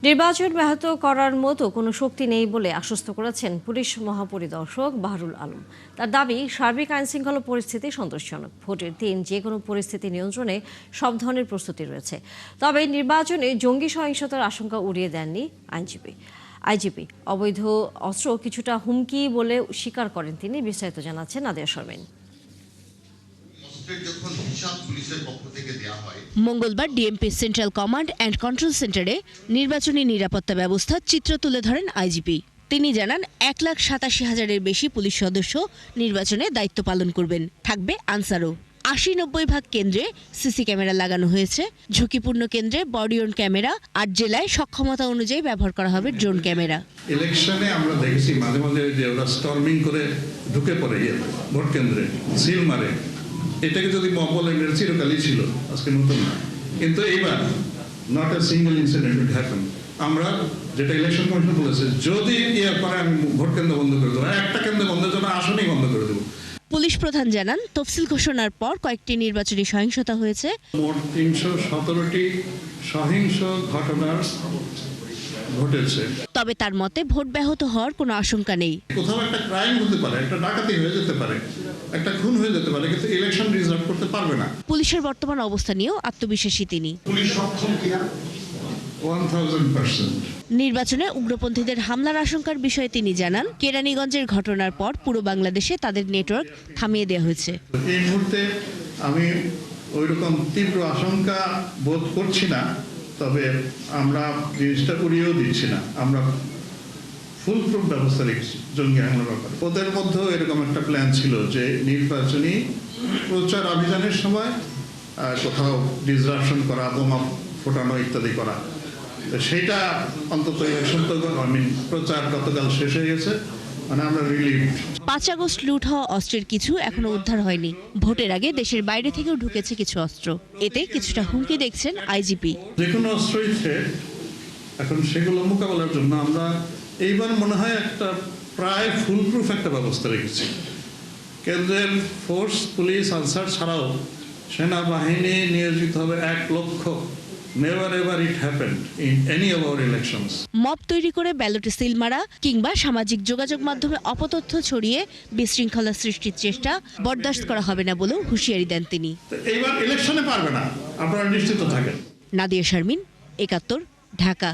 নির্বাচন ব্যাহত করার মতো কোনো শক্তি নেই বলে আশ্বস্ত করেছেন পুলিশ মহাপরিদর্শক বাহরুল আলম। তার দাবি, সার্বিক আইনশৃঙ্খলা পরিস্থিতি সন্তোষজনক। ভোটের দিন যে কোনো পরিস্থিতি নিয়ন্ত্রণে সব ধরনের প্রস্তুতি রয়েছে। তবে নির্বাচনে জঙ্গি সহিংসতার আশঙ্কা উড়িয়ে দেননি আইজিপি। অবৈধ অস্ত্র কিছুটা হুমকি বলে স্বীকার করেন তিনি। বিস্তারিত জানাচ্ছেন নাদিয়া শারমিন। মঙ্গলবার DMP central command and control সেন্টারে নির্বাচনী নিরাপত্তা ব্যবস্থার চিত্র তুলে ধরেন আইজিপি। তিনি জানান 1,87,000-এর বেশি পুলিশ সদস্য নির্বাচনে দায়িত্ব পালন করবেন। থাকবে আনসারও। 80-90 ভাগ কেন্দ্রে সিসি ক্যামেরা লাগানো হয়েছে। ঝুঁকিপূর্ণ কেন্দ্রে বডিওন ক্যামেরা, আর জেলায় সক্ষমতা অনুযায়ী ব্যবহার করা হবে ড্রোন ক্যামেরা। ইলেকশনে আমরা দেখেছি মাঝে মাঝে যে ওরা স্টর্মিং করে ঢুকে পড়ে ভোট কেন্দ্রে সিল মারে। এটাকে যদি মব বলে চিরকালই ছিল, আজকে নতুন না। কিন্তু এইবার not a single incident will happen. আমরা যেটা ইলেকশন কমিশন বলেছে, যদি পরে আমি ভোট কেন্দ্র বন্ধ করে দেবো, একটা কেন্দ্র বন্ধের জন্য আসনই বন্ধ করে দেবো। পুলিশ প্রধান জানান, তফসিল ঘোষণার পর কয়েকটি নির্বাচনী সহিংসতা হয়েছে। মোট 317টি সহিংস ঘটনা ঘটেছে। তবে তার মতে ভোট ব্যাহত হওয়ার কোনো আশঙ্কা নেই। কোথাও একটা ক্রাইম হতে পারে, একটা ডাকাতি হয়ে যেতে পারে, একটা খুন হয়ে যেতে পারে, কিন্তু ইলেকশন রিজার্ভ করতে পারবে না। পুলিশের বর্তমান অবস্থা নিয়েও আত্মবিশ্বাসী তিনি। পুলিশ সক্ষম কিনা 1000%। নির্বাচনে উগ্রপন্থীদের হামলার আশঙ্কার বিষয়ে তিনি জানান, কেরানীগঞ্জের ঘটনার পর পুরো বাংলাদেশে তাদের নেটওয়ার্ক থামিয়ে দেওয়া হয়েছে। এই মুহূর্তে আমি ওইরকম তীব্র আশঙ্কা বোধ করছি না, তবে আমরা জিনিসটা উড়িয়েও দিচ্ছি না। আমরা ফুল প্রুফ ব্যবস্থা রেখেছি জঙ্গি হামলার ব্যাপারে। ওদের মধ্যেও এরকম একটা প্ল্যান ছিল যে নির্বাচনী প্রচার অভিযানের সময় কোথাও ডিসরাপশন করা, বোমা ফোটানো ইত্যাদি করা। সেইটা অন্তত ইলেকশন তো প্রচার গতকাল শেষ হয়ে গেছে, মানে আমরা রিলিভ। 5 আগস্ট লুট হওয়া অস্ত্রের কিছু এখনো উদ্ধার হয়নি। ভোটের আগে দেশের বাইরে থেকেও ঢুকেছে কিছু অস্ত্র। এতে কিছুটা হুমকি দেখছেন আইজিপি। যে কোনো অস্ত্রই থ্রেট, এখন সেগুলো মোকাবেলার জন্য আমরা এইবার মনে হয় একটা প্রায় ফুল প্রুফ একটা ব্যবস্থা রেখেছি। কেন্দ্রের ফোর্স, পুলিশ, আনসার ছাড়াও সেনাবাহিনী নিয়োজিত হবে 1 লক্ষ। Never ever it happened in any of our elections. Mob তৈরি করে ব্যালটে সিল মারা কিংবা সামাজিক যোগাযোগ মাধ্যমে অপতথ্য ছড়িয়ে বিশৃঙ্খলা সৃষ্টির চেষ্টা বরদাস্ত করা হবে না বলেও হুঁশিয়ারি দেন তিনি। এইবার ইলেকশনে পারবে না, আপনারা নিশ্চিত থাকেন। নাদিয়া শারমিন, 71, ঢাকা।